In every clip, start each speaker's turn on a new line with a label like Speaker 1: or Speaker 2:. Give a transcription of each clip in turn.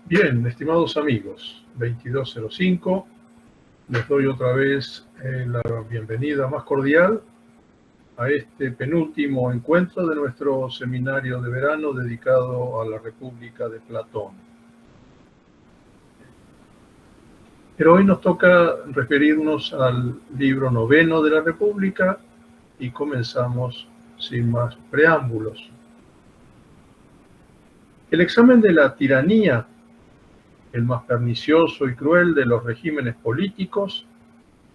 Speaker 1: Bien, estimados amigos, 22:05, les doy otra vez la bienvenida más cordial a este penúltimo encuentro de nuestro seminario de verano dedicado a la República de Platón. Pero hoy nos toca referirnos al libro noveno de la República y comenzamos sin más preámbulos. El examen de la tiranía, el más pernicioso y cruel de los regímenes políticos,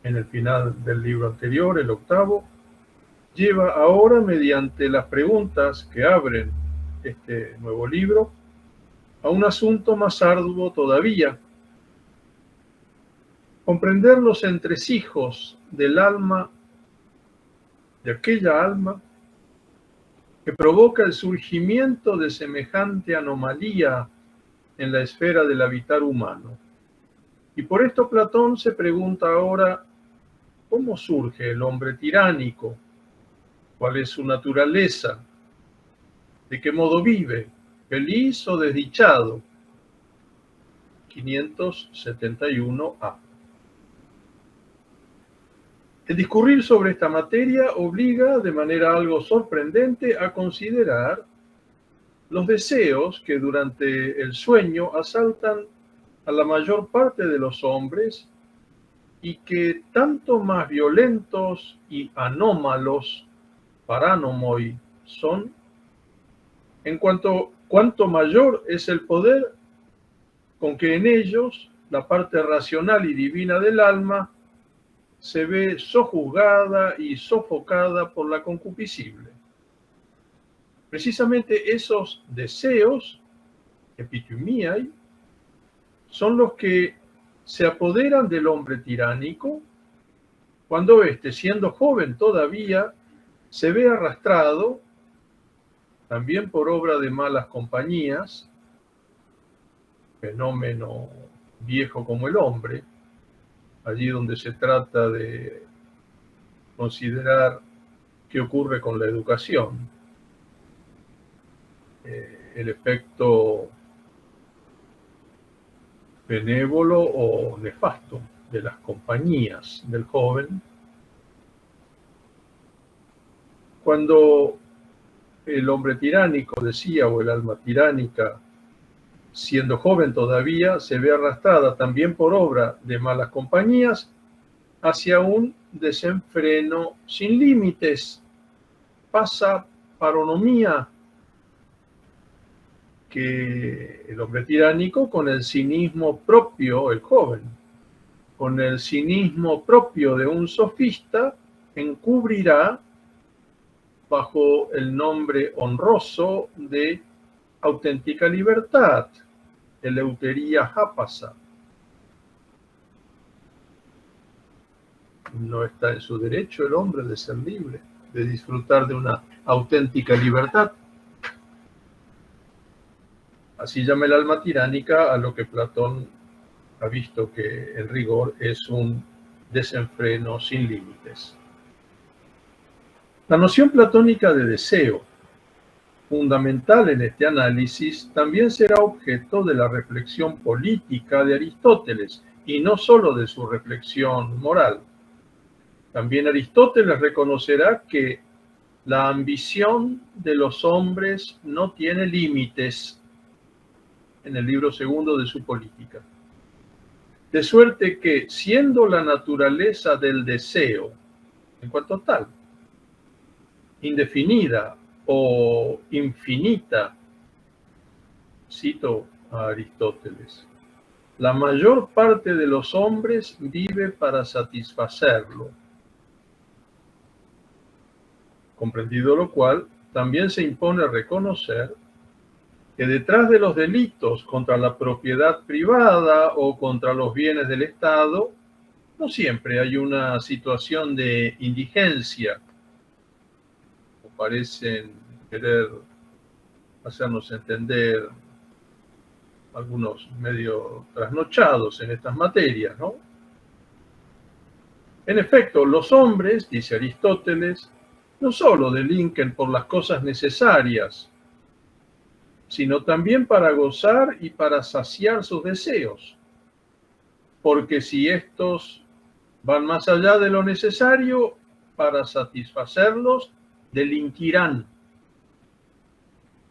Speaker 1: en el final del libro anterior, el octavo, lleva ahora, mediante las preguntas que abren este nuevo libro, a un asunto más arduo todavía: comprender los entresijos del alma, de aquella alma que provoca el surgimiento de semejante anomalía en la esfera del habitar humano. Y por esto Platón se pregunta ahora: ¿cómo surge el hombre tiránico? ¿Cuál es su naturaleza? ¿De qué modo vive? ¿Feliz o desdichado? 571a. El discurrir sobre esta materia obliga de manera algo sorprendente a considerar los deseos que durante el sueño asaltan a la mayor parte de los hombres y que tanto más violentos y anómalos, paranomoi, son, en cuanto mayor es el poder con que en ellos la parte racional y divina del alma se ve sojuzgada y sofocada por la concupiscible. Precisamente esos deseos, epitumiai, son los que se apoderan del hombre tiránico cuando éste, siendo joven todavía, se ve arrastrado, también por obra de malas compañías, fenómeno viejo como el hombre, allí donde se trata de considerar qué ocurre con la educación, el efecto benévolo o nefasto de las compañías del joven. Cuando el hombre tiránico, decía, o el alma tiránica, siendo joven todavía, se ve arrastrada también por obra de malas compañías hacia un desenfreno sin límites, pasa paronomía, que el hombre tiránico, con el cinismo propio, el joven, con el cinismo propio de un sofista, encubrirá bajo el nombre honroso de auténtica libertad, eleutería jápasa. No está en su derecho el hombre de ser libre, de disfrutar de una auténtica libertad. Así llama el alma tiránica a lo que Platón ha visto que en rigor es un desenfreno sin límites. La noción platónica de deseo, fundamental en este análisis, también será objeto de la reflexión política de Aristóteles, y no solo de su reflexión moral. También Aristóteles reconocerá que la ambición de los hombres no tiene límites en el libro segundo de su Política. De suerte que, siendo la naturaleza del deseo, en cuanto tal, indefinida o infinita, cito a Aristóteles, la mayor parte de los hombres vive para satisfacerlo. Comprendido lo cual, también se impone reconocer que detrás de los delitos contra la propiedad privada o contra los bienes del Estado, no siempre hay una situación de indigencia, o parecen querer hacernos entender algunos medio trasnochados en estas materias, ¿no? En efecto, los hombres, dice Aristóteles, no solo delinquen por las cosas necesarias, sino también para gozar y para saciar sus deseos. Porque si estos van más allá de lo necesario para satisfacerlos, delinquirán.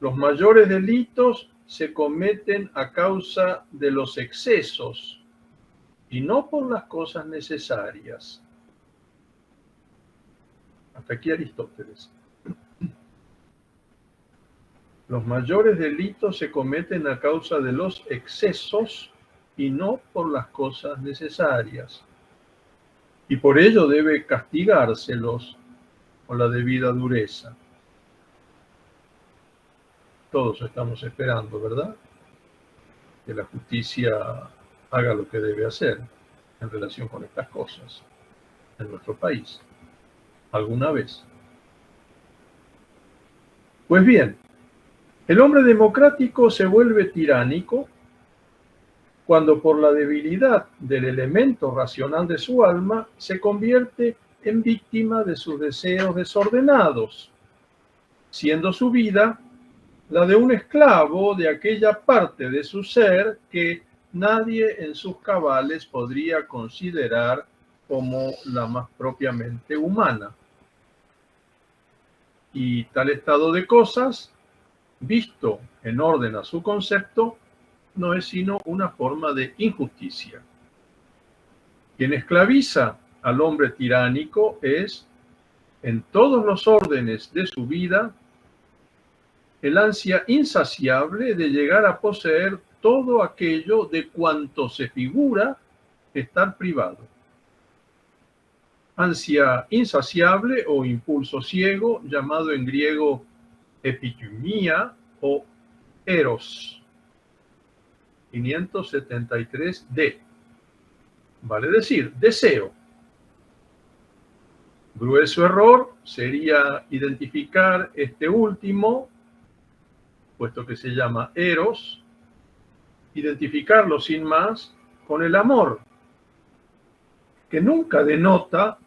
Speaker 1: Los mayores delitos se cometen a causa de los excesos y no por las cosas necesarias. Hasta aquí Aristóteles. Los mayores delitos se cometen a causa de los excesos y no por las cosas necesarias. Y por ello debe castigárselos con la debida dureza. Todos estamos esperando, ¿verdad?, que la justicia haga lo que debe hacer en relación con estas cosas en nuestro país, alguna vez. Pues bien, el hombre democrático se vuelve tiránico cuando por la debilidad del elemento racional de su alma se convierte en víctima de sus deseos desordenados, siendo su vida la de un esclavo de aquella parte de su ser que nadie en sus cabales podría considerar como la más propiamente humana. Y tal estado de cosas, visto en orden a su concepto, no es sino una forma de injusticia. Quien esclaviza al hombre tiránico es, en todos los órdenes de su vida, el ansia insaciable de llegar a poseer todo aquello de cuanto se figura estar privado. Ansia insaciable o impulso ciego, llamado en griego epitimia o eros. 573d. Vale decir, deseo. Grueso error sería identificar este último, puesto que se llama eros, identificarlo sin más con el amor, que nunca denota,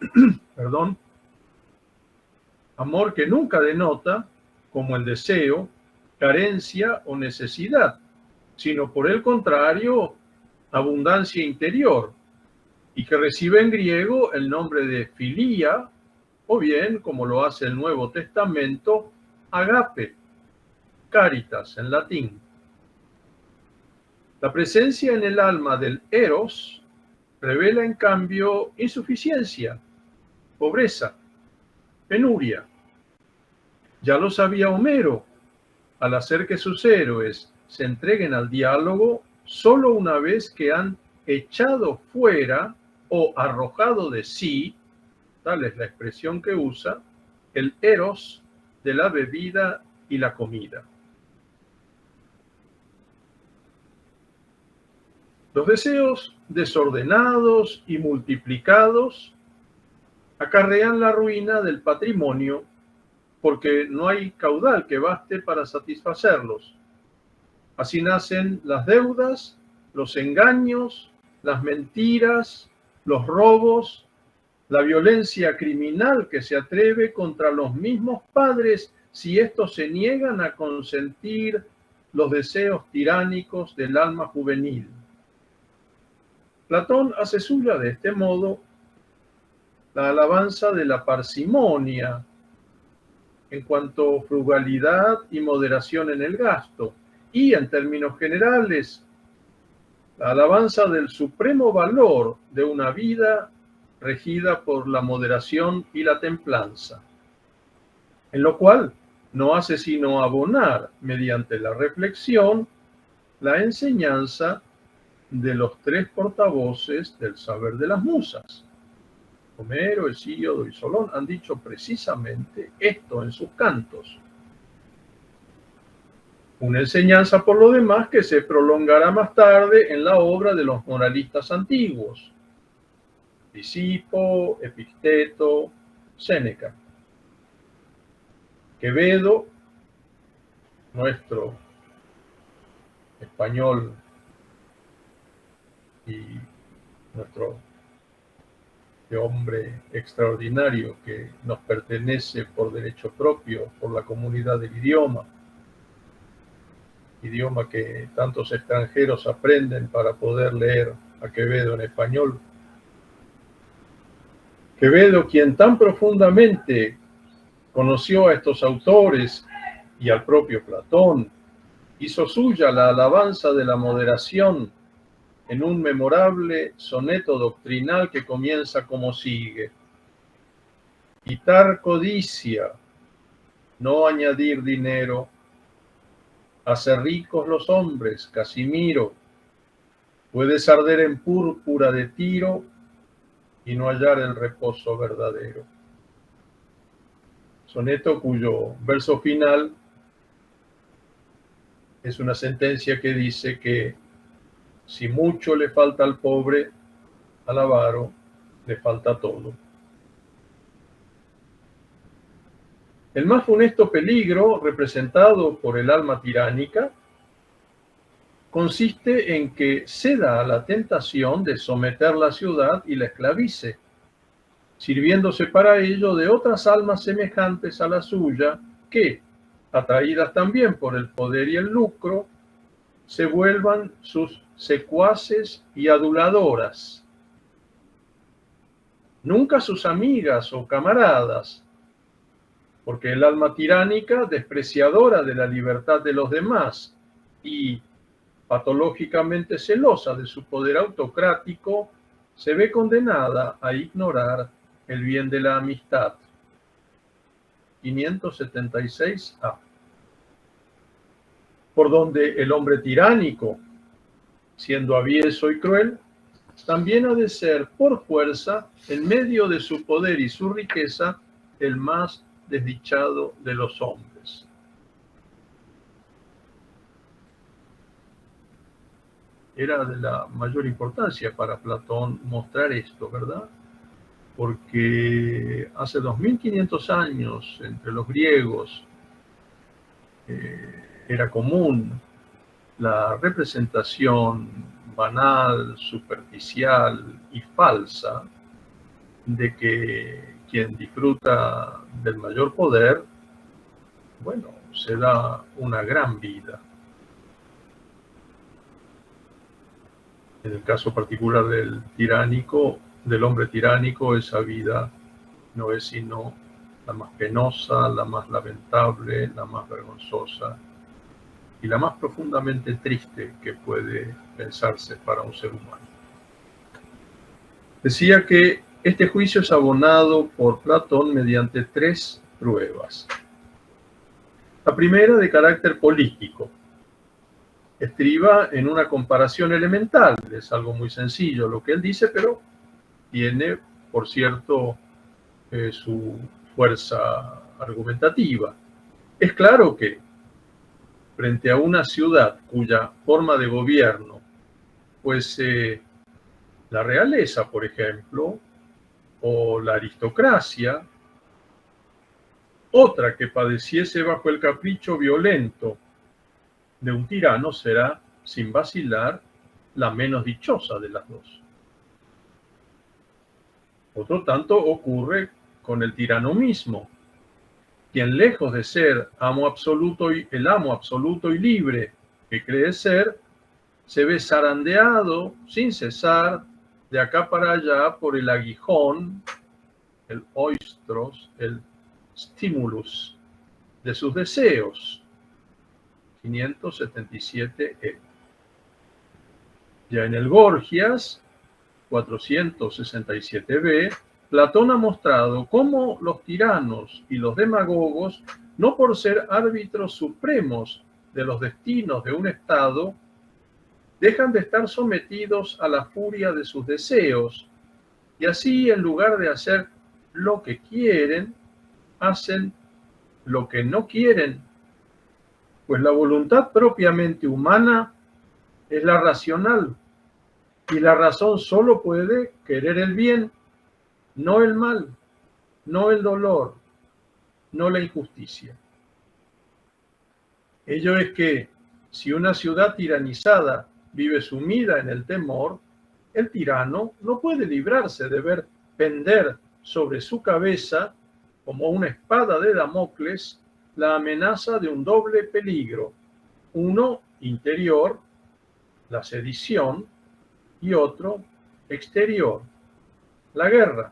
Speaker 1: amor que nunca denota, como el deseo, carencia o necesidad, sino por el contrario, abundancia interior, y que recibe en griego el nombre de filia, o bien, como lo hace el Nuevo Testamento, agape, caritas en latín. La presencia en el alma del eros revela en cambio insuficiencia, pobreza, penuria. Ya lo sabía Homero al hacer que sus héroes se entreguen al diálogo solo una vez que han echado fuera o arrojado de sí, tal es la expresión que usa, el eros de la bebida y la comida. Los deseos desordenados y multiplicados acarrean la ruina del patrimonio porque no hay caudal que baste para satisfacerlos. Así nacen las deudas, los engaños, las mentiras, los robos, la violencia criminal que se atreve contra los mismos padres si estos se niegan a consentir los deseos tiránicos del alma juvenil. Platón hace suya de este modo la alabanza de la parsimonia en cuanto a frugalidad y moderación en el gasto, y en términos generales, la alabanza del supremo valor de una vida regida por la moderación y la templanza, en lo cual no hace sino abonar, mediante la reflexión, la enseñanza de los tres portavoces del saber de las musas. Homero, Hesíodo y Solón han dicho precisamente esto en sus cantos. Una enseñanza, por lo demás, que se prolongará más tarde en la obra de los moralistas antiguos, Lisipo, Epicteto, Séneca. Quevedo, nuestro español y nuestro hombre extraordinario que nos pertenece por derecho propio, por la comunidad del idioma, idioma que tantos extranjeros aprenden para poder leer a Quevedo en español. Quevedo, quien tan profundamente conoció a estos autores y al propio Platón, hizo suya la alabanza de la moderación en un memorable soneto doctrinal que comienza como sigue: quitar codicia, no añadir dinero, hacer ricos los hombres, Casimiro, puedes arder en púrpura de Tiro y no hallar el reposo verdadero. Soneto cuyo verso final es una sentencia que dice que si mucho le falta al pobre, al avaro le falta todo. El más funesto peligro representado por el alma tiránica consiste en que ceda a la tentación de someter la ciudad y la esclavice, sirviéndose para ello de otras almas semejantes a la suya que, atraídas también por el poder y el lucro, se vuelvan sus secuaces y aduladoras. Nunca sus amigas o camaradas, porque el alma tiránica, despreciadora de la libertad de los demás y patológicamente celosa de su poder autocrático, se ve condenada a ignorar el bien de la amistad. 576a. Por donde el hombre tiránico, siendo avieso y cruel, también ha de ser por fuerza, en medio de su poder y su riqueza, el más desdichado de los hombres. Era de la mayor importancia para Platón mostrar esto, ¿verdad? Porque hace 2500 años entre los griegos era común la representación banal, superficial y falsa de que quien disfruta del mayor poder, bueno, se da una gran vida. En el caso particular del tiránico, del hombre tiránico, esa vida no es sino la más penosa, la más lamentable, la más vergonzosa y la más profundamente triste que puede pensarse para un ser humano. Decía que este juicio es abonado por Platón mediante 3 pruebas. La primera, de carácter político, estriba en una comparación elemental. Es algo muy sencillo lo que él dice, pero tiene, por cierto, su fuerza argumentativa. Es claro que frente a una ciudad cuya forma de gobierno fuese la realeza, por ejemplo, o la aristocracia, otra que padeciese bajo el capricho violento de un tirano será, sin vacilar, la menos dichosa de las dos. Otro tanto ocurre con el tirano mismo, quien, lejos de ser el amo absoluto y libre que cree ser, se ve zarandeado sin cesar de acá para allá por el aguijón, el oistros, el stimulus de sus deseos. 577e. Ya en el Gorgias 467b, Platón ha mostrado cómo los tiranos y los demagogos, no por ser árbitros supremos de los destinos de un Estado, dejan de estar sometidos a la furia de sus deseos, y así, en lugar de hacer lo que quieren, hacen lo que no quieren, pues la voluntad propiamente humana es la racional, y la razón solo puede querer el bien, no el mal, no el dolor, no la injusticia. Ello es que si una ciudad tiranizada vive sumida en el temor, el tirano no puede librarse de ver pender sobre su cabeza, como una espada de Damocles, la amenaza de un doble peligro: Uno interior, la sedición, y otro exterior, la guerra,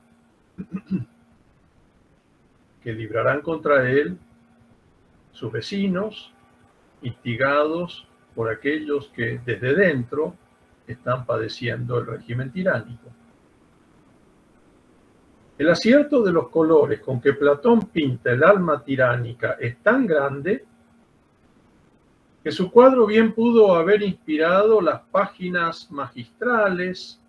Speaker 1: que librarán contra él sus vecinos, instigados por aquellos que desde dentro están padeciendo el régimen tiránico. El acierto de los colores con que Platón pinta el alma tiránica es tan grande que su cuadro bien pudo haber inspirado las páginas magistrales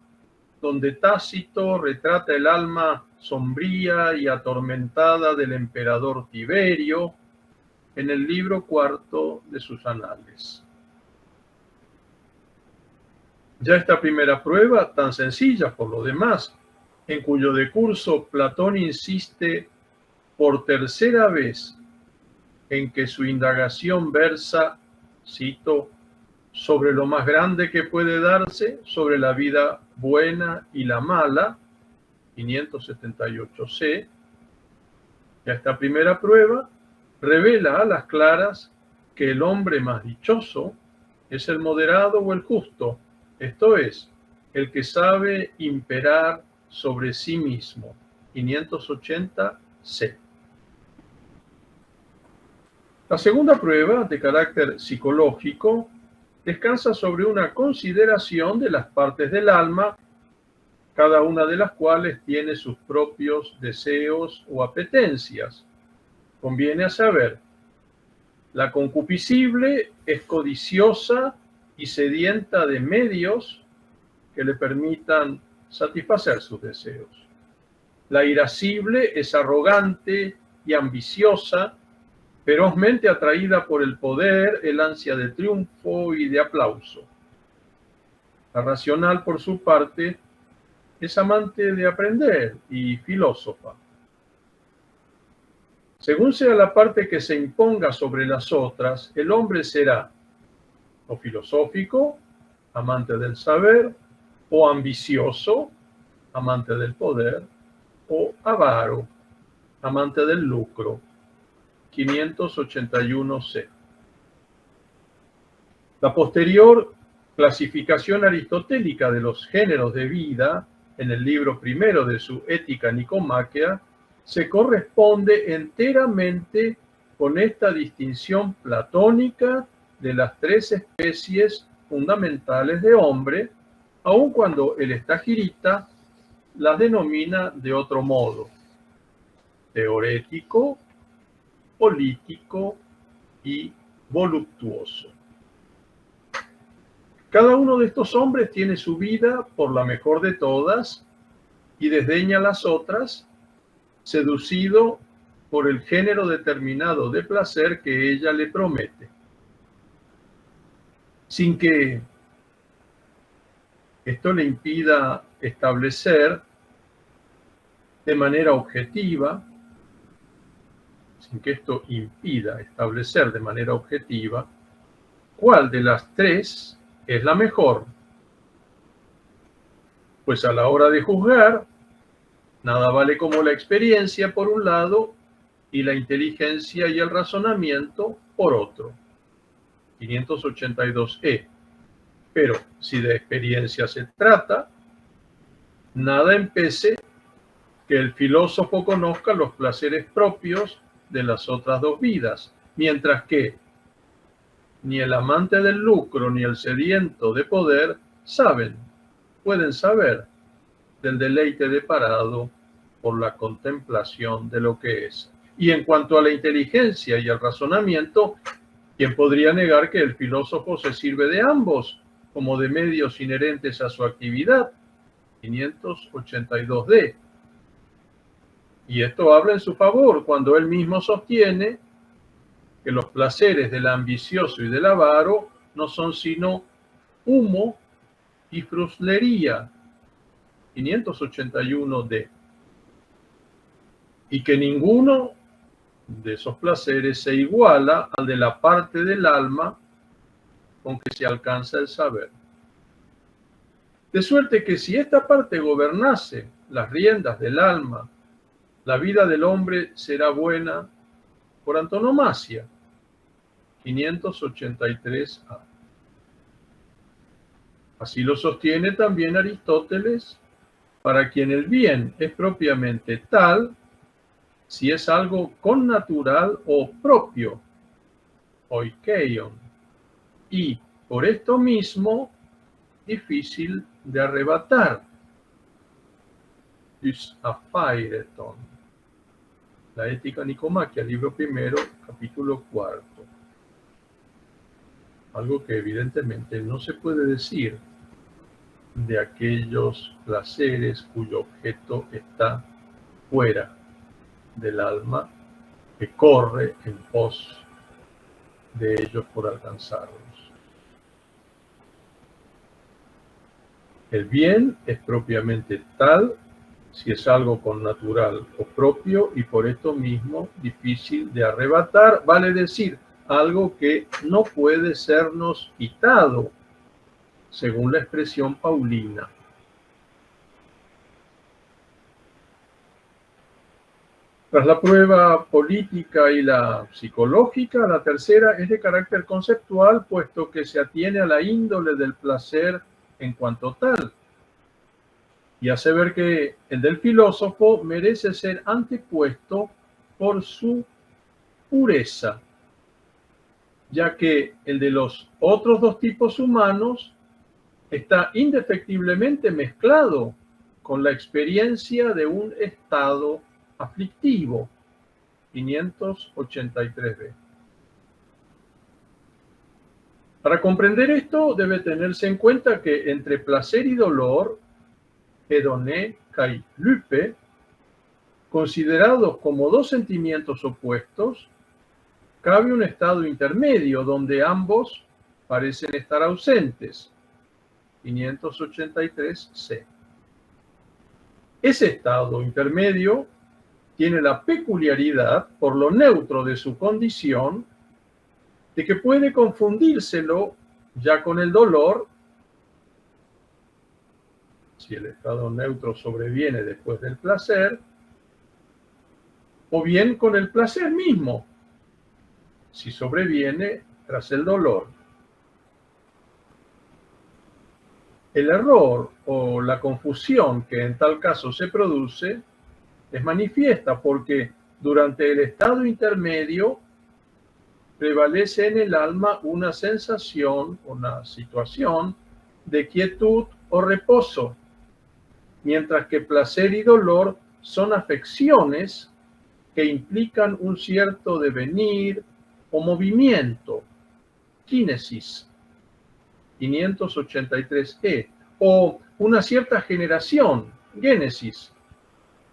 Speaker 1: donde Tácito retrata el alma sombría y atormentada del emperador Tiberio en el libro cuarto de sus anales. Ya esta primera prueba, tan sencilla por lo demás, en cuyo decurso Platón insiste por tercera vez en que su indagación versa, cito, sobre lo más grande que puede darse, sobre la vida buena y la mala, 578c, ya esta primera prueba revela a las claras que el hombre más dichoso es el moderado o el justo, esto es, el que sabe imperar sobre sí mismo, 580c. La segunda prueba, de carácter psicológico, descansa sobre una consideración de las partes del alma, cada una de las cuales tiene sus propios deseos o apetencias. Conviene a saber, la concupiscible es codiciosa y sedienta de medios que le permitan satisfacer sus deseos. La irascible es arrogante y ambiciosa, ferozmente atraída por el poder, el ansia de triunfo y de aplauso. La racional, por su parte, es amante de aprender y filósofa. Según sea la parte que se imponga sobre las otras, el hombre será o filosófico, amante del saber, o ambicioso, amante del poder, o avaro, amante del lucro. 581c. La posterior clasificación aristotélica de los géneros de vida en el libro primero de su Ética Nicomáquea se corresponde enteramente con esta distinción platónica de las tres especies fundamentales de hombre, aun cuando el estagirita las denomina de otro modo: teorético, político y voluptuoso. Cada uno de estos hombres tiene su vida por la mejor de todas y desdeña las otras, seducido por el género determinado de placer que ella le promete, sin que esto le impida establecer de manera objetiva, cuál de las tres es la mejor, pues a la hora de juzgar, nada vale como la experiencia por un lado y la inteligencia y el razonamiento por otro. 582e. Pero si de experiencia se trata, nada empece que el filósofo conozca los placeres propios de las otras dos vidas, mientras que ni el amante del lucro ni el sediento de poder pueden saber del deleite deparado por la contemplación de lo que es. Y en cuanto a la inteligencia y el razonamiento, ¿quién podría negar que el filósofo se sirve de ambos como de medios inherentes a su actividad? 582d. Y esto habla en su favor cuando él mismo sostiene que los placeres del ambicioso y del avaro no son sino humo y fruslería. 581d. Y que ninguno de esos placeres se iguala al de la parte del alma con que se alcanza el saber. De suerte que si esta parte gobernase las riendas del alma, la vida del hombre será buena por antonomasia. 583a. Así lo sostiene también Aristóteles, para quien el bien es propiamente tal si es algo connatural o propio, oikeion, y por esto mismo difícil de arrebatar, dys afaireton. La Ética Nicomaquia, libro primero, capítulo 4. Algo que evidentemente no se puede decir de aquellos placeres cuyo objeto está fuera del alma, que corre en pos de ellos por alcanzarlos. El bien es propiamente tal si es algo connatural o propio y por esto mismo difícil de arrebatar, vale decir, algo que no puede sernos quitado, según la expresión paulina. Tras la prueba política y la psicológica, la tercera es de carácter conceptual, puesto que se atiene a la índole del placer en cuanto tal, y hace ver que el del filósofo merece ser antepuesto por su pureza, ya que el de los otros dos tipos humanos está indefectiblemente mezclado con la experiencia de un estado aflictivo. 583b. Para comprender esto, debe tenerse en cuenta que entre placer y dolor, hedoné kai lupe, considerados como dos sentimientos opuestos, cabe un estado intermedio donde ambos parecen estar ausentes. 583c. Ese estado intermedio tiene la peculiaridad, por lo neutro de su condición, de que puede confundírselo ya con el dolor, si el estado neutro sobreviene después del placer, o bien con el placer mismo, si sobreviene tras el dolor. El error o la confusión que en tal caso se produce es manifiesta porque durante el estado intermedio prevalece en el alma una sensación, una situación de quietud o reposo, mientras que placer y dolor son afecciones que implican un cierto devenir o movimiento, kínesis, 583e, o una cierta generación, génesis,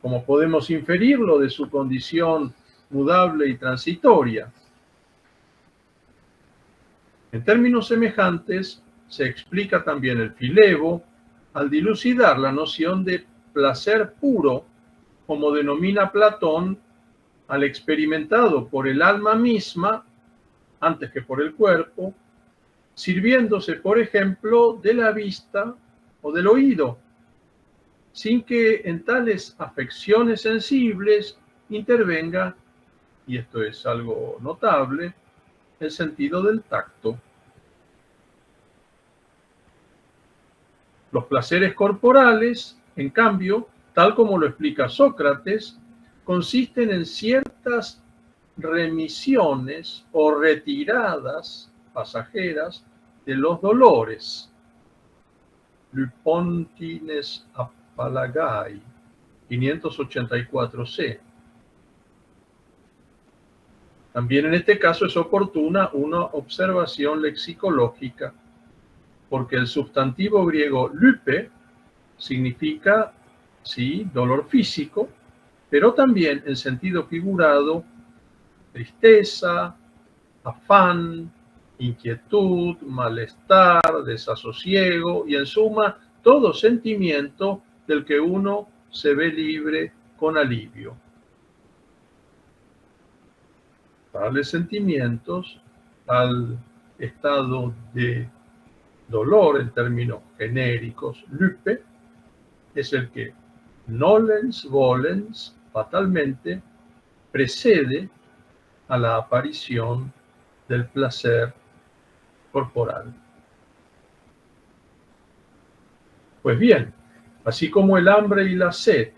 Speaker 1: como podemos inferirlo de su condición mudable y transitoria. En términos semejantes, se explica también el filebo al dilucidar la noción de placer puro, como denomina Platón, al experimentado por el alma misma, antes que por el cuerpo, sirviéndose, por ejemplo, de la vista o del oído, sin que en tales afecciones sensibles intervenga, y esto es algo notable, el sentido del tacto. Los placeres corporales, en cambio, tal como lo explica Sócrates, consisten en ciertas remisiones o retiradas pasajeras de los dolores. Lupontines apalagai, 584c. También en este caso es oportuna una observación lexicológica, porque el sustantivo griego lupe significa, sí, dolor físico, pero también en sentido figurado, tristeza, afán, inquietud, malestar, desasosiego y en suma todo sentimiento del que uno se ve libre con alivio. Tales sentimientos al estado de dolor en términos genéricos, lupe, es el que nolens volens fatalmente precede a la aparición del placer corporal. Pues bien, así como el hambre y la sed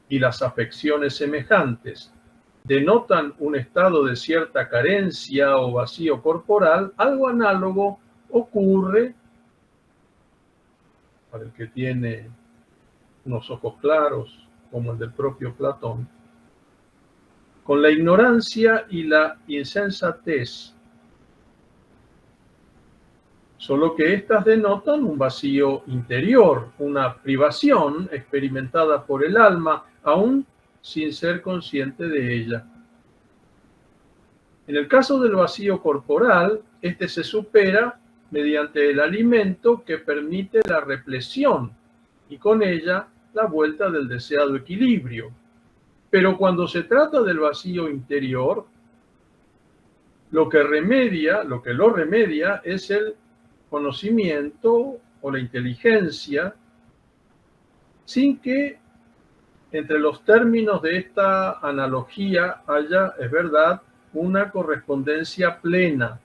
Speaker 1: y las afecciones semejantes denotan un estado de cierta carencia o vacío corporal, algo análogo ocurre para el que tiene unos ojos claros, como el del propio Platón, con la ignorancia y la insensatez, solo que éstas denotan un vacío interior, una privación experimentada por el alma, aún sin ser consciente de ella. En el caso del vacío corporal, este se supera mediante el alimento que permite la repleción y con ella la vuelta del deseado equilibrio. Pero cuando se trata del vacío interior, lo que lo remedia es el conocimiento o la inteligencia, sin que entre los términos de esta analogía haya, es verdad, una correspondencia plena,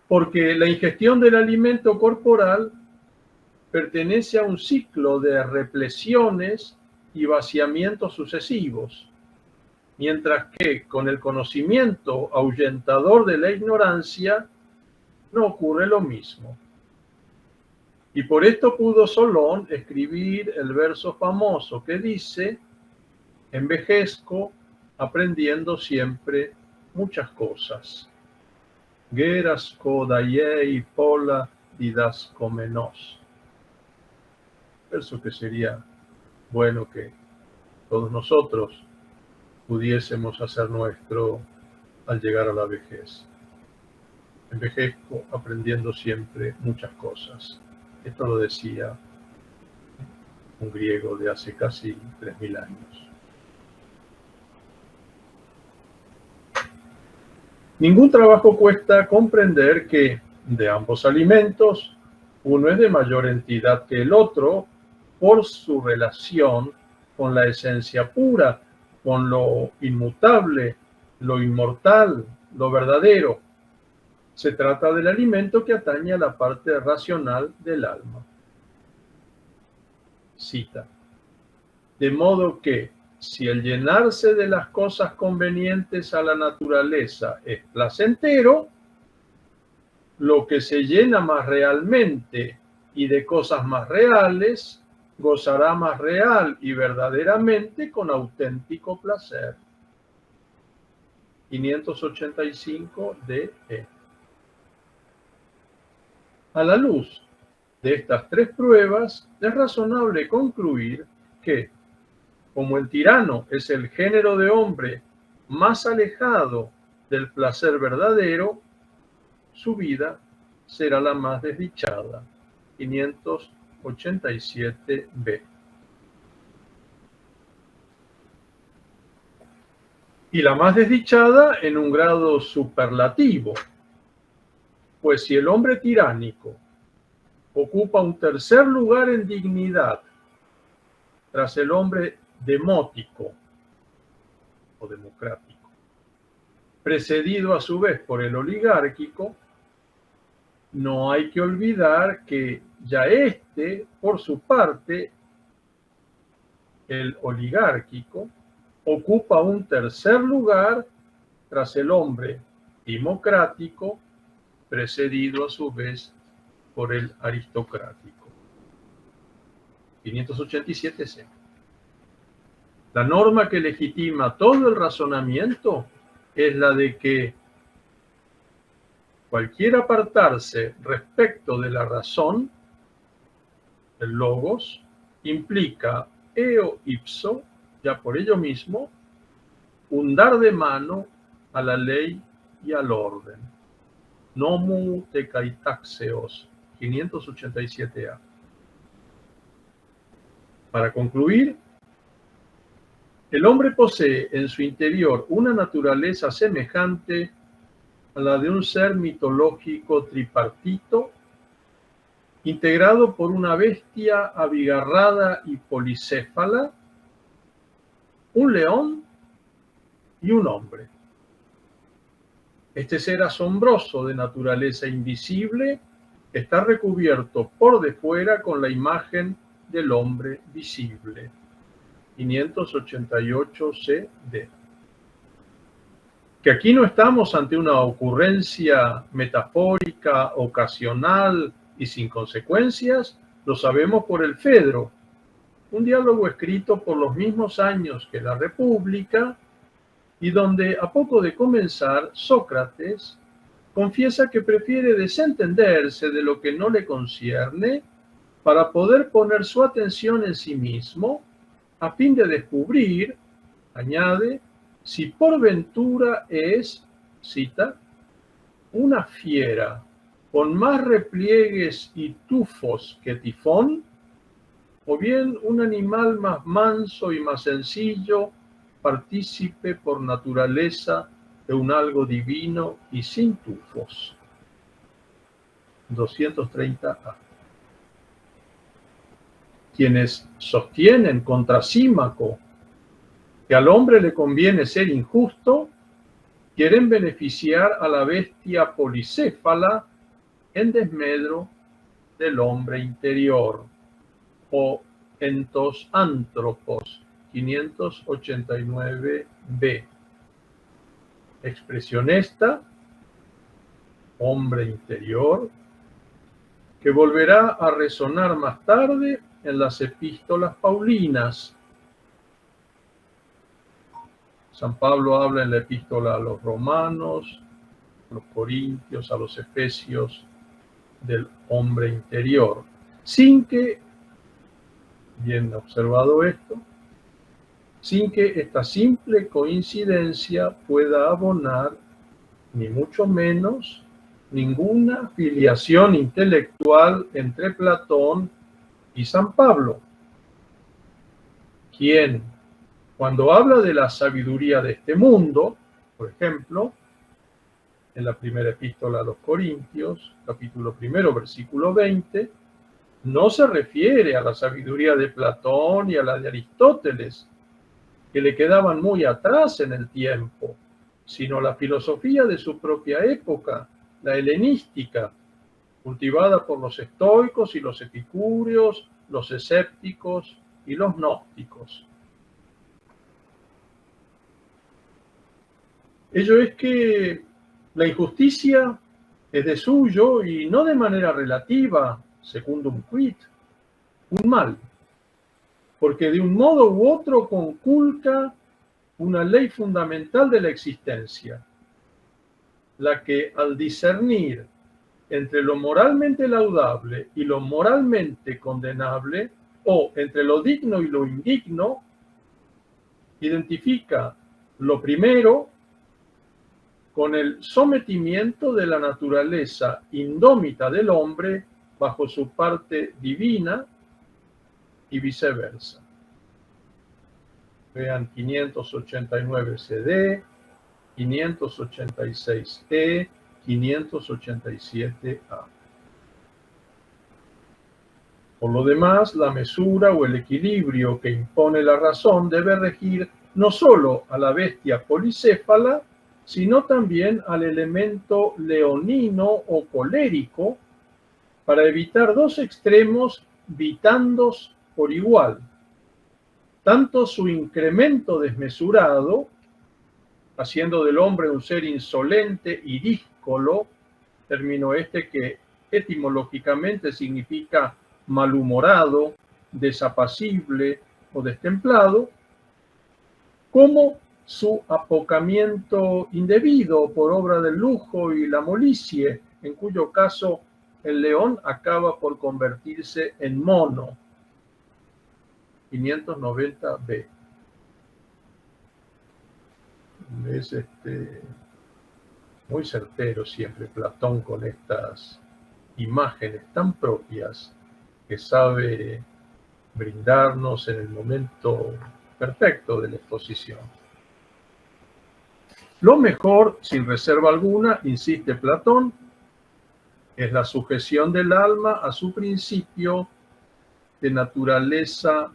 Speaker 1: porque la ingestión del alimento corporal pertenece a un ciclo de repleciones y vaciamientos sucesivos, mientras que con el conocimiento ahuyentador de la ignorancia no ocurre lo mismo. Y por esto pudo Solón escribir el verso famoso que dice: envejezco aprendiendo siempre muchas cosas. Gerasko daiei pola didaskomenos. Verso que sería bueno que todos nosotros pudiésemos hacer nuestro al llegar a la vejez. Envejezco aprendiendo siempre muchas cosas. Esto lo decía un griego de hace casi 3000 años. Ningún trabajo cuesta comprender que de ambos alimentos, uno es de mayor entidad que el otro por su relación con la esencia pura, con lo inmutable, lo inmortal, lo verdadero. Se trata del alimento que atañe a la parte racional del alma. Cita: de modo que, si el llenarse de las cosas convenientes a la naturaleza es placentero, lo que se llena más realmente y de cosas más reales, gozará más real y verdaderamente con auténtico placer. 585 DE. A la luz de estas tres pruebas, es razonable concluir que, como el tirano es el género de hombre más alejado del placer verdadero, su vida será la más desdichada. 587b. Y la más desdichada en un grado superlativo, pues si el hombre tiránico ocupa un tercer lugar en dignidad tras el hombre demótico o democrático, precedido a su vez por el oligárquico, no hay que olvidar que ya por su parte, el oligárquico, ocupa un tercer lugar tras el hombre democrático, precedido a su vez por el aristocrático. 587c. La norma que legitima todo el razonamiento es la de que cualquier apartarse respecto de la razón, el logos, implica eo ipso, ya por ello mismo, un dar de mano a la ley y al orden. Nomu tekaitaxeos, 587a. Para concluir, el hombre posee en su interior una naturaleza semejante a la de un ser mitológico tripartito, integrado por una bestia abigarrada y policéfala, un león y un hombre. Este ser asombroso de naturaleza invisible está recubierto por de fuera con la imagen del hombre visible. 588 CD. Que aquí no estamos ante una ocurrencia metafórica, ocasional y sin consecuencias, lo sabemos por el Fedro, un diálogo escrito por los mismos años que la República, y donde, a poco de comenzar, Sócrates confiesa que prefiere desentenderse de lo que no le concierne para poder poner su atención en sí mismo, a fin de descubrir, añade, si por ventura es, cita, una fiera con más repliegues y tufos que Tifón, o bien un animal más manso y más sencillo, partícipe por naturaleza de un algo divino y sin tufos. 230A. Quienes sostienen contra Símaco que al hombre le conviene ser injusto, quieren beneficiar a la bestia policéfala en desmedro del hombre interior, o entos antropos, 589b. Expresión esta, hombre interior, que volverá a resonar más tarde en las epístolas paulinas. San Pablo habla en la epístola a los romanos, a los corintios, a los efesios, del hombre interior, sin que, bien observado esto, sin que esta simple coincidencia pueda abonar, ni mucho menos, ninguna filiación intelectual entre Platón y San Pablo, quien, cuando habla de la sabiduría de este mundo, por ejemplo, en la primera epístola a los Corintios, capítulo 1, versículo 20, no se refiere a la sabiduría de Platón y a la de Aristóteles, que le quedaban muy atrás en el tiempo, sino a la filosofía de su propia época, la helenística, cultivada por los estoicos y los epicúreos, los escépticos y los gnósticos. Ello es que la injusticia es de suyo y no de manera relativa, secundum quid, un mal, porque de un modo u otro conculca una ley fundamental de la existencia, la que al discernir entre lo moralmente laudable y lo moralmente condenable, o entre lo digno y lo indigno, identifica lo primero con el sometimiento de la naturaleza indómita del hombre bajo su parte divina y viceversa. Vean 589 CD, 586 E, 587 A. Por lo demás, la mesura o el equilibrio que impone la razón debe regir no solo a la bestia policéfala, sino también al elemento leonino o colérico, para evitar dos extremos vitandos por igual, tanto su incremento desmesurado, haciendo del hombre un ser insolente y díscolo, término este que etimológicamente significa malhumorado, desapacible o destemplado, como su apocamiento indebido por obra del lujo y la molicie, en cuyo caso el león acaba por convertirse en mono. 590b. Es muy certero siempre Platón con estas imágenes tan propias que sabe brindarnos en el momento perfecto de la exposición. Lo mejor, sin reserva alguna, insiste Platón, es la sujeción del alma a su principio de naturaleza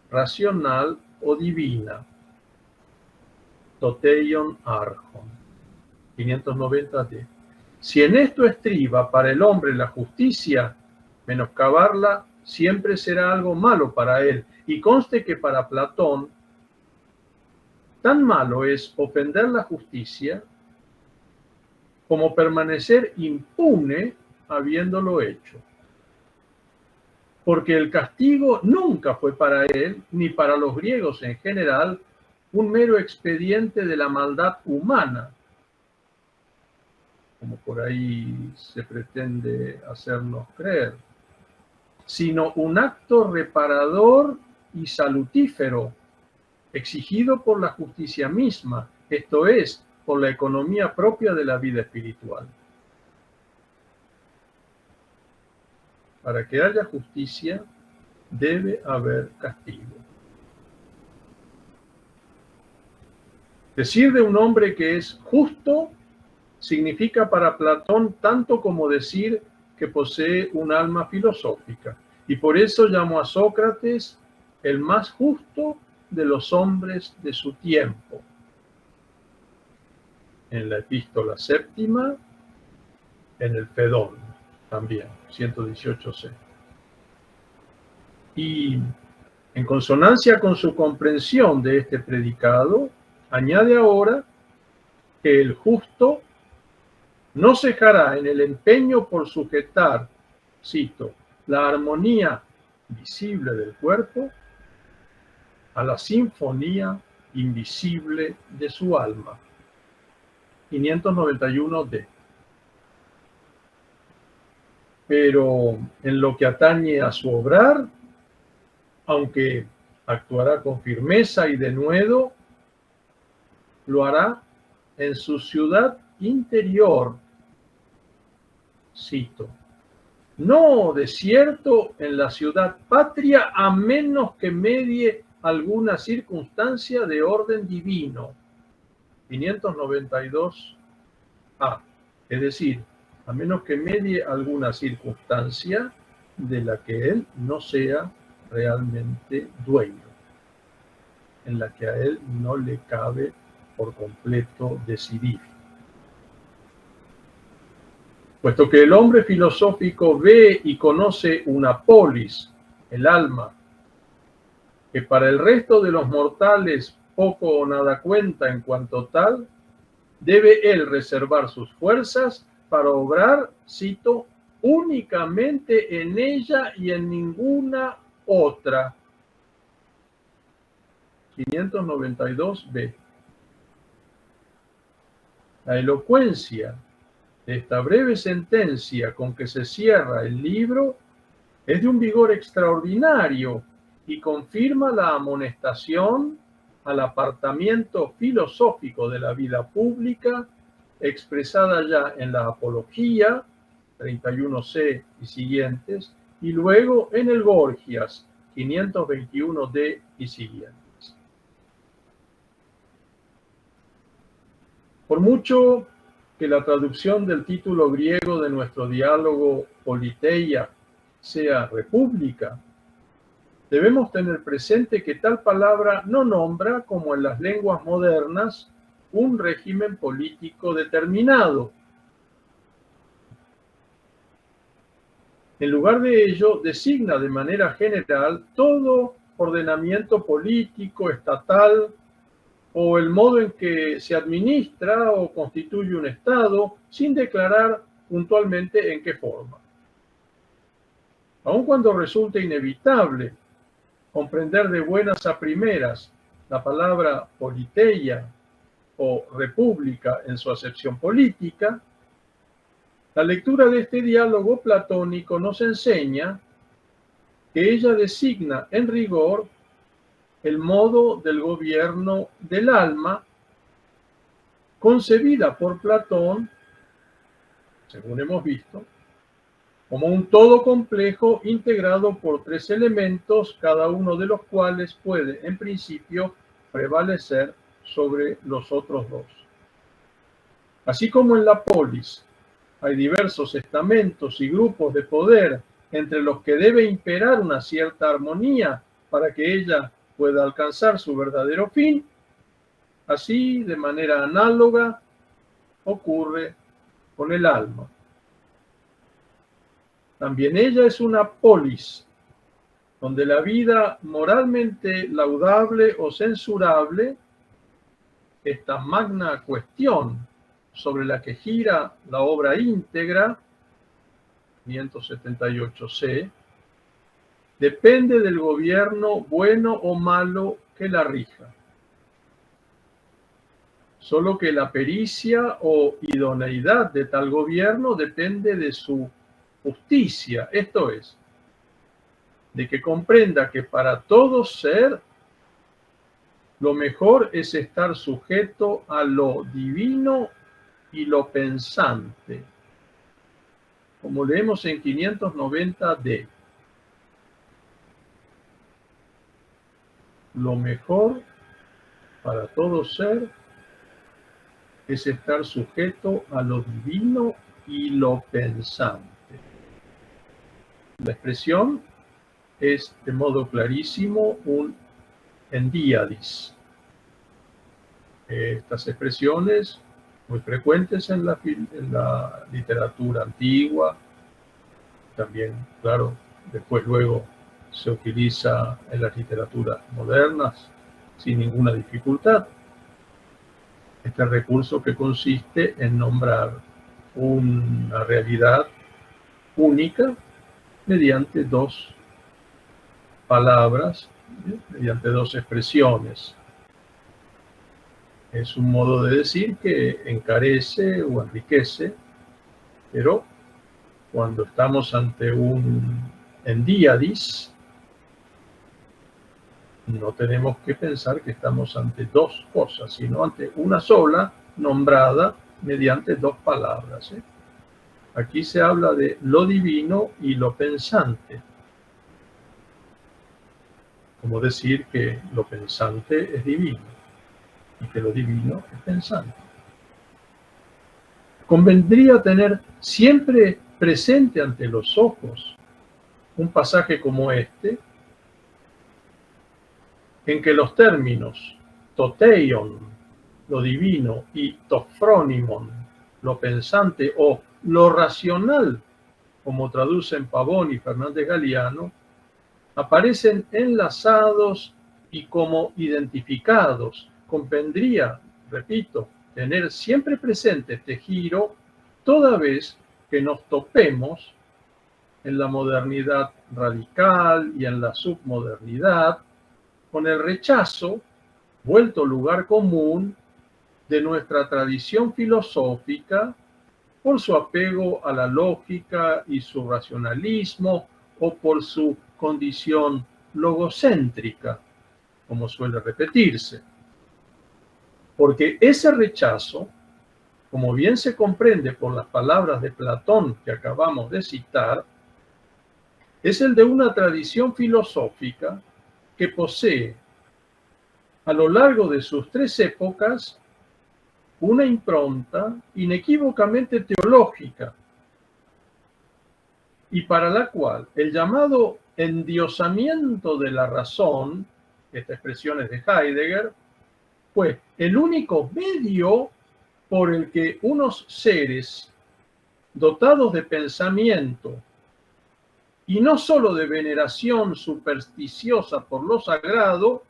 Speaker 1: racional o divina, toteion archon, 590d. Si en esto estriba para el hombre la justicia, menoscabarla siempre será algo malo para él. Y conste que para Platón, tan malo es ofender la justicia como permanecer impune habiéndolo hecho. Porque el castigo nunca fue para él, ni para los griegos en general, un mero expediente de la maldad humana, como por ahí se pretende hacernos creer, sino un acto reparador y salutífero, exigido por la justicia misma, esto es, por la economía propia de la vida espiritual. Para que haya justicia, debe haber castigo. Decir de un hombre que es justo significa para Platón tanto como decir que posee un alma filosófica. Y por eso llamó a Sócrates el más justo de los hombres de su tiempo. En la epístola séptima, en el Fedón también, 118c. Y en consonancia con su comprensión de este predicado, añade ahora que el justo no cejará en el empeño por sujetar, cito, la armonía visible del cuerpo a la sinfonía invisible de su alma. 591d. Pero en lo que atañe a su obrar, aunque actuará con firmeza y denuedo, lo hará en su ciudad interior, cito, no de cierto en la ciudad patria, a menos que medie alguna circunstancia de orden divino. 592a, es decir, a menos que medie alguna circunstancia de la que él no sea realmente dueño, en la que a él no le cabe por completo decidir. Puesto que el hombre filosófico ve y conoce una polis, el alma, que para el resto de los mortales poco o nada cuenta en cuanto tal, debe él reservar sus fuerzas para obrar, cito, únicamente en ella y en ninguna otra. 592b. La elocuencia de esta breve sentencia con que se cierra el libro es de un vigor extraordinario y confirma la amonestación al apartamiento filosófico de la vida pública expresada ya en la Apología, 31c y siguientes, y luego en el Gorgias, 521d y siguientes. Por mucho que la traducción del título griego de nuestro diálogo Politeia sea república, debemos tener presente que tal palabra no nombra, como en las lenguas modernas, un régimen político determinado. En lugar de ello, designa de manera general todo ordenamiento político, estatal, o el modo en que se administra o constituye un Estado, sin declarar puntualmente en qué forma. Aun cuando resulte inevitable comprender de buenas a primeras la palabra politeia o república en su acepción política, la lectura de este diálogo platónico nos enseña que ella designa en rigor el modo del gobierno del alma, concebida por Platón, según hemos visto, como un todo complejo integrado por tres elementos, cada uno de los cuales puede, en principio, prevalecer sobre los otros dos. Así como en la polis hay diversos estamentos y grupos de poder entre los que debe imperar una cierta armonía para que ella pueda alcanzar su verdadero fin, así, de manera análoga, ocurre con el alma. También ella es una polis, donde la vida moralmente laudable o censurable, esta magna cuestión sobre la que gira la obra íntegra, 578c, depende del gobierno bueno o malo que la rija. Solo que la pericia o idoneidad de tal gobierno depende de su justicia, esto es, de que comprenda que para todo ser lo mejor es estar sujeto a lo divino y lo pensante, como leemos en 590d. Lo mejor para todo ser es estar sujeto a lo divino y lo pensante. La expresión es de modo clarísimo un endiadis. Estas expresiones muy frecuentes en la literatura antigua, también, claro, después luego se utiliza en las literaturas modernas sin ninguna dificultad. Este recurso que consiste en nombrar una realidad única mediante dos palabras, mediante dos expresiones. Es un modo de decir que encarece o enriquece, pero cuando estamos ante un endiadis, no tenemos que pensar que estamos ante dos cosas, sino ante una sola nombrada mediante dos palabras. Aquí se habla de lo divino y lo pensante. Como decir que lo pensante es divino y que lo divino es pensante. Convendría tener siempre presente ante los ojos un pasaje como este, en que los términos toteion, lo divino, y tofronimon, lo pensante o lo racional, como traducen Pavón y Fernández Galiano, aparecen enlazados y como identificados. Convendría, repito, tener siempre presente este giro toda vez que nos topemos en la modernidad radical y en la submodernidad con el rechazo, vuelto lugar común, de nuestra tradición filosófica por su apego a la lógica y su racionalismo o por su condición logocéntrica, como suele repetirse. Porque ese rechazo, como bien se comprende por las palabras de Platón que acabamos de citar, es el de una tradición filosófica que posee a lo largo de sus tres épocas una impronta inequívocamente teológica y para la cual el llamado endiosamiento de la razón, esta expresión es de Heidegger, fue el único medio por el que unos seres dotados de pensamiento y no solo de veneración supersticiosa por lo sagrado,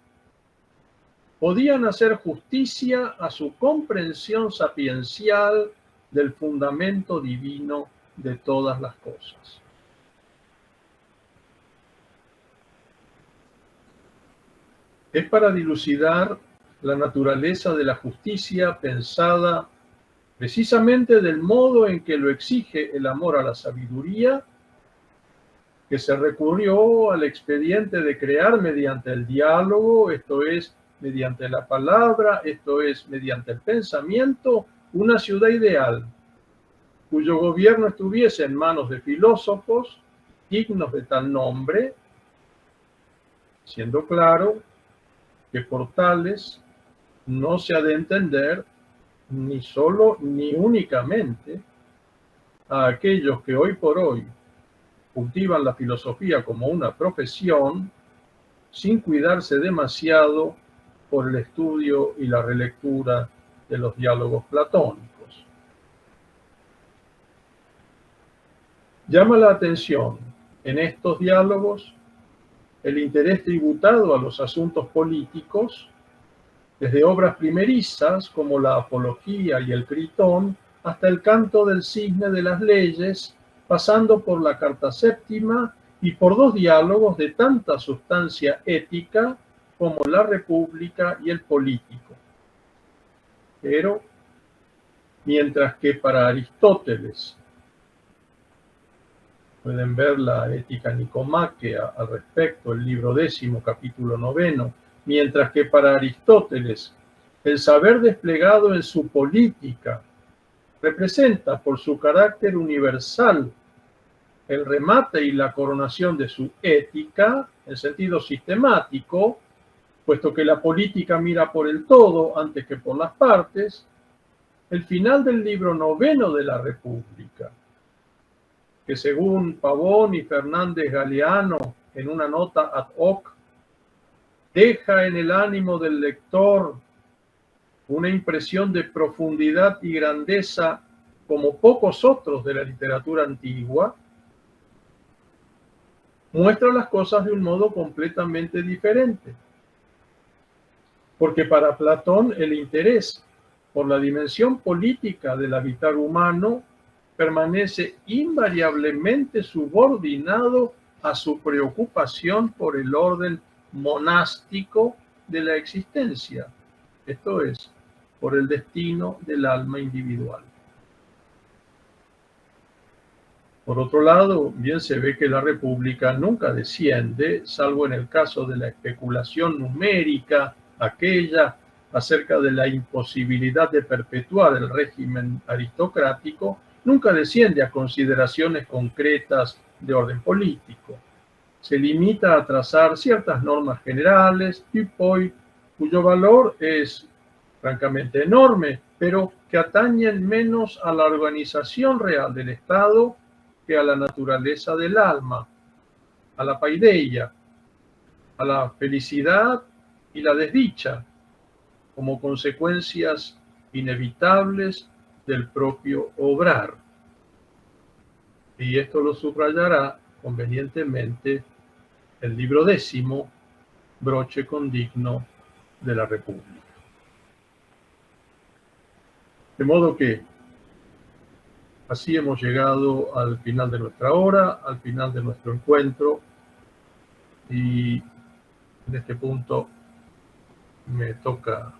Speaker 1: podían hacer justicia a su comprensión sapiencial del fundamento divino de todas las cosas. Es para dilucidar la naturaleza de la justicia pensada precisamente del modo en que lo exige el amor a la sabiduría, que se recurrió al expediente de crear mediante el diálogo, esto es, mediante la palabra, esto es, mediante el pensamiento, una ciudad ideal, cuyo gobierno estuviese en manos de filósofos dignos de tal nombre, siendo claro que por tales no se ha de entender ni solo ni únicamente a aquellos que hoy por hoy cultivan la filosofía como una profesión sin cuidarse demasiado por el estudio y la relectura de los diálogos platónicos. Llama la atención en estos diálogos el interés tributado a los asuntos políticos, desde obras primerizas como la Apología y el Critón, hasta el Canto del Cisne de las Leyes, pasando por la Carta Séptima y por dos diálogos de tanta sustancia ética como la República y el Político. Pero, mientras que para Aristóteles, pueden ver la Ética Nicomáquea al respecto, el libro 10, capítulo 9, mientras que para Aristóteles el saber desplegado en su política representa por su carácter universal el remate y la coronación de su ética en sentido sistemático, puesto que la política mira por el todo antes que por las partes, el final del libro 9 de la República, que según Pavón y Fernández Galeano en una nota ad hoc, deja en el ánimo del lector una impresión de profundidad y grandeza como pocos otros de la literatura antigua, muestra las cosas de un modo completamente diferente. Porque para Platón el interés por la dimensión política del habitar humano permanece invariablemente subordinado a su preocupación por el orden monástico de la existencia, esto es, por el destino del alma individual. Por otro lado, bien se ve que la República nunca desciende, salvo en el caso de la especulación numérica, aquella acerca de la imposibilidad de perpetuar el régimen aristocrático, nunca desciende a consideraciones concretas de orden político. Se limita a trazar ciertas normas generales, cuyo valor es francamente enorme, pero que atañen menos a la organización real del Estado que a la naturaleza del alma, a la paideia, a la felicidad y la desdicha, como consecuencias inevitables del propio obrar. Y esto lo subrayará convenientemente el libro 10, Broche condigno de la República. De modo que así hemos llegado al final de nuestra hora, al final de nuestro encuentro, y en este punto me toca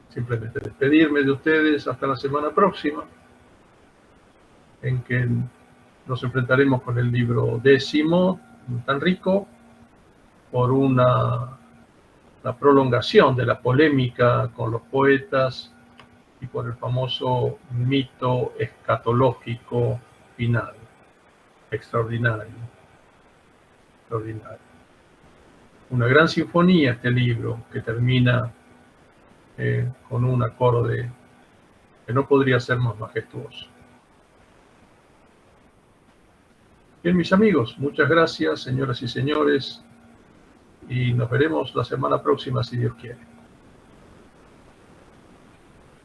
Speaker 1: simplemente despedirme de ustedes hasta la semana próxima, en que nos enfrentaremos con el libro 10, tan rico, por la prolongación de la polémica con los poetas y por el famoso mito escatológico final. Extraordinario. Extraordinario. Una gran sinfonía este libro, que termina con un acorde que no podría ser más majestuoso. Bien, mis amigos, muchas gracias, señoras y señores, y nos veremos la semana próxima, si Dios quiere.